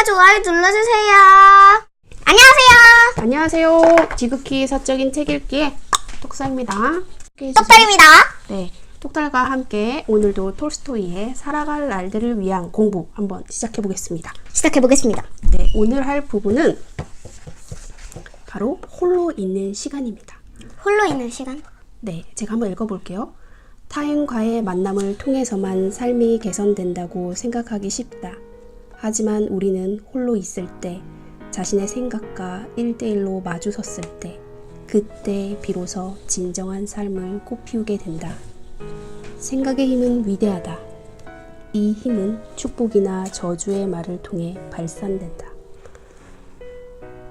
구독과 좋아요 눌러주세요. 안녕하세요. 안녕하세요. 지극히 사적인 책 읽기의 똑사입니다. 똑딱입니다. 네, 똑달과 함께 오늘도 톨스토이의 살아갈 날들을 위한 공부 한번 시작해 보겠습니다. 네, 오늘 할 부분은 바로 홀로 있는 시간입니다. 홀로 있는 시간? 네, 제가 한번 읽어볼게요. 타인과의 만남을 통해서만 삶이 개선된다고 생각하기 쉽다. 하지만 우리는 홀로 있을 때, 자신의 생각과 1대1로 마주섰을 때, 그때 비로소 진정한 삶을 꽃피우게 된다. 생각의 힘은 위대하다. 이 힘은 축복이나 저주의 말을 통해 발산된다.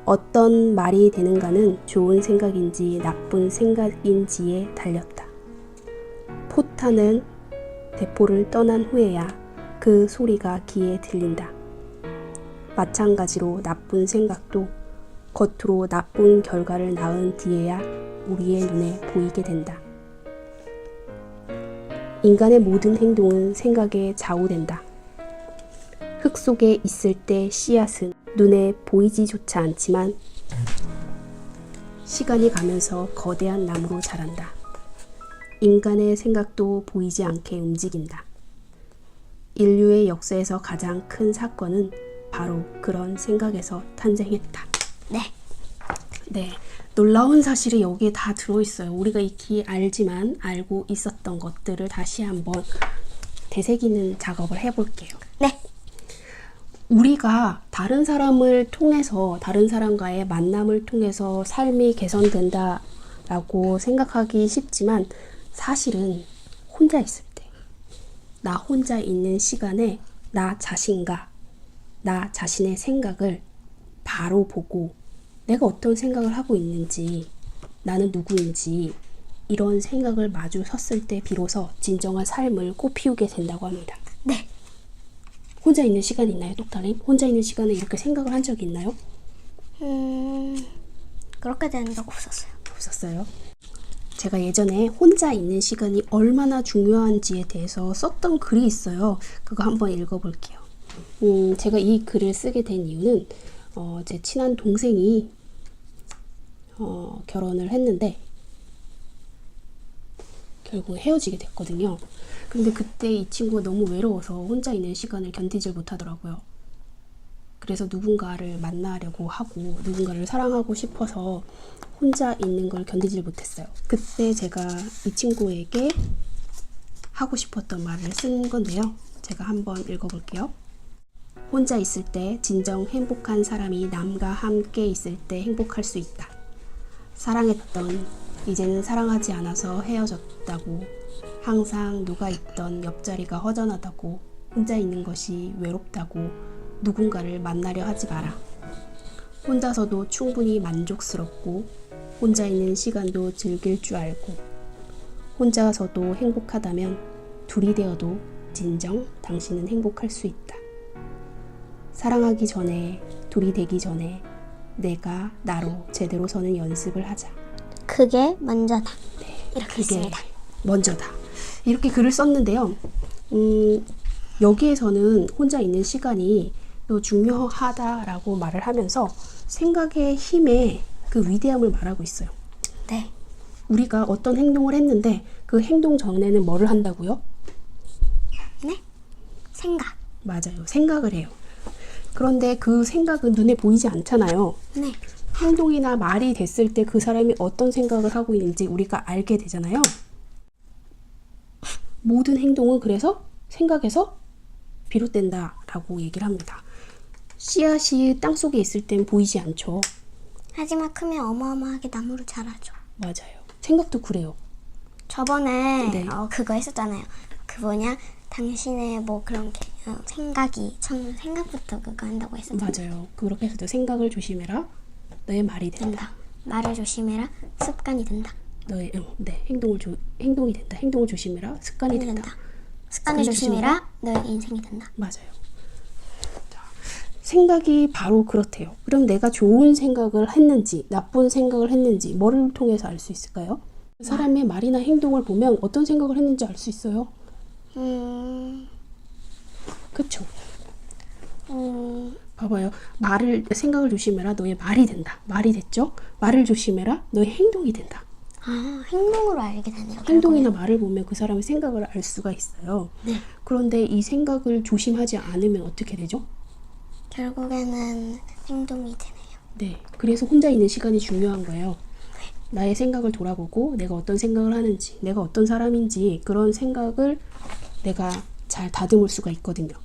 어떤 말이 되는가는 좋은 생각인지 나쁜 생각인지에 달렸다. 포탄은 대포를 떠난 후에야 그 소리가 귀에 들린다. 마찬가지로 나쁜 생각도 겉으로 나쁜 결과를 낳은 뒤에야 우리의 눈에 보이게 된다. 인간의 모든 행동은 생각에 좌우된다. 흙 속에 있을 때 씨앗은 눈에 보이지조차 않지만 시간이 가면서 거대한 나무로 자란다. 인간의 생각도 보이지 않게 움직인다. 인류의 역사에서 가장 큰 사건은 바로 그런 생각에서 탄생했다. 네, 놀라운 사실이 여기에 다 들어있어요. 우리가 익히 알지만 알고 있었던 것들을 다시 한번 되새기는 작업을 해볼게요. 네. 우리가 다른 사람을 통해서, 다른 사람과의 만남을 통해서 삶이 개선된다라고 생각하기 쉽지만 사실은 혼자 있을 때, 나 혼자 있는 시간에 나 자신과 나 자신의 생각을 바로 보고 내가 어떤 생각을 하고 있는지, 나는 누구인지 이런 생각을 마주 섰을 때 비로소 진정한 삶을 꽃피우게 된다고 합니다. 네. 혼자 있는 시간 있나요, 똑달님? 혼자 있는 시간에 이렇게 생각을 한 적이 있나요? 그렇게 된 적 없었어요. 없었어요. 제가 예전에 혼자 있는 시간이 얼마나 중요한지에 대해서 썼던 글이 있어요. 그거 한번 읽어볼게요. 제가 이 글을 쓰게 된 이유는 제 친한 동생이 결혼을 했는데 결국 헤어지게 됐거든요. 근데 그때 이 친구가 너무 외로워서 혼자 있는 시간을 견디질 못하더라고요. 그래서 누군가를 만나려고 하고 누군가를 사랑하고 싶어서 혼자 있는 걸 견디질 못했어요. 그때 제가 이 친구에게 하고 싶었던 말을 쓴 건데요. 제가 한번 읽어볼게요. 혼자 있을 때 진정 행복한 사람이 남과 함께 있을 때 행복할 수 있다. 사랑했던, 이제는 사랑하지 않아서 헤어졌다고, 항상 누가 있던 옆자리가 허전하다고, 혼자 있는 것이 외롭다고 누군가를 만나려 하지 마라. 혼자서도 충분히 만족스럽고 혼자 있는 시간도 즐길 줄 알고 혼자서도 행복하다면 둘이 되어도 진정 당신은 행복할 수 있다. 사랑하기 전에, 둘이 되기 전에 내가 나로 제대로 서는 연습을 하자. 그게 먼저다. 네, 이렇게 그게 있습니다. 먼저다. 이렇게 글을 썼는데요. 여기에서는 혼자 있는 시간이 또 중요하다라고 말을 하면서 생각의 힘의 그 위대함을 말하고 있어요. 네. 우리가 어떤 행동을 했는데 그 행동 전에는 뭐를 한다고요? 네? 생각. 맞아요. 생각을 해요. 그런데 그 생각은 눈에 보이지 않잖아요. 네. 행동이나 말이 됐을 때 그 사람이 어떤 생각을 하고 있는지 우리가 알게 되잖아요. 모든 행동은 그래서 생각에서 비롯된다라고 얘기를 합니다. 씨앗이 땅속에 있을 땐 보이지 않죠. 하지만 크면 어마어마하게 나무로 자라죠. 맞아요. 생각도 그래요. 저번에 네. 그거 했었잖아요. 그 뭐냐? 당신의 뭐 그런 게 생각이 참 생각부터 그거 한다고 했었잖아요. 맞아요. 그렇게 해서도 생각을 조심해라. 너의 말이 된다. 말을 조심해라. 습관이 된다. 너의 행동이 된다. 행동을 조심해라. 습관이 된다. 습관을 조심해라. 너의 인생이 된다. 맞아요. 자, 생각이 바로 그렇대요. 그럼 내가 좋은 생각을 했는지 나쁜 생각을 했는지 뭐를 통해서 알 수 있을까요? 사람의 말이나 행동을 보면 어떤 생각을 했는지 알 수 있어요. 그쵸? 봐봐요. 생각을 조심해라. 너의 말이 된다. 말이 됐죠? 말을 조심해라. 너의 행동이 된다. 아, 행동으로 알게 되네요. 행동이나 말을 보면 그 사람의 생각을 알 수가 있어요. 네. 그런데 이 생각을 조심하지 않으면 어떻게 되죠? 결국에는 행동이 되네요. 네. 그래서 혼자 있는 시간이 중요한 거예요. 나의 생각을 돌아보고 내가 어떤 생각을 하는지, 내가 어떤 사람인지 그런 생각을 내가 잘 다듬을 수가 있거든요.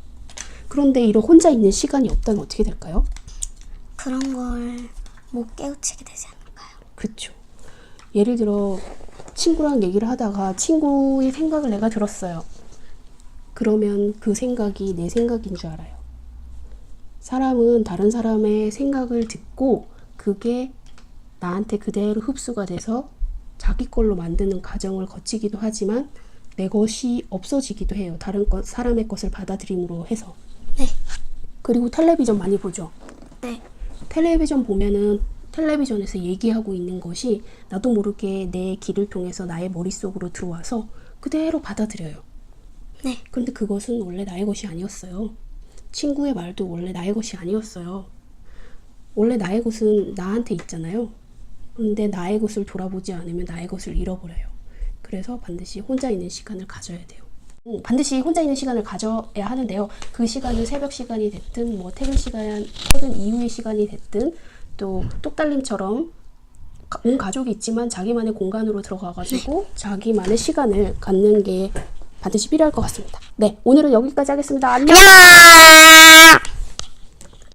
그런데 이런 혼자 있는 시간이 없다면 어떻게 될까요? 그런 걸 못 깨우치게 되지 않을까요? 그쵸. 예를 들어 친구랑 얘기를 하다가 친구의 생각을 내가 들었어요. 그러면 그 생각이 내 생각인 줄 알아요. 사람은 다른 사람의 생각을 듣고 그게 나한테 그대로 흡수가 돼서 자기 걸로 만드는 과정을 거치기도 하지만 내 것이 없어지기도 해요. 사람의 것을 받아들임으로 해서. 네. 그리고 텔레비전 많이 보죠. 네. 텔레비전 보면은 텔레비전에서 얘기하고 있는 것이 나도 모르게 내 귀를 통해서 나의 머릿속으로 들어와서 그대로 받아들여요. 네. 그런데 그것은 원래 나의 것이 아니었어요. 친구의 말도 원래 나의 것이 아니었어요. 원래 나의 것은 나한테 있잖아요. 그런데 나의 것을 돌아보지 않으면 나의 것을 잃어버려요. 그래서 반드시 혼자 있는 시간을 가져야 돼요. 반드시 혼자 있는 시간을 가져야 하는데요. 그 시간은 새벽 시간이 됐든 뭐 퇴근 이후의 시간이 됐든 또 똑달림처럼 온 가족이 있지만 자기만의 공간으로 들어가가지고 자기만의 시간을 갖는 게 반드시 필요할 것 같습니다. 네, 오늘은 여기까지 하겠습니다. 안녕!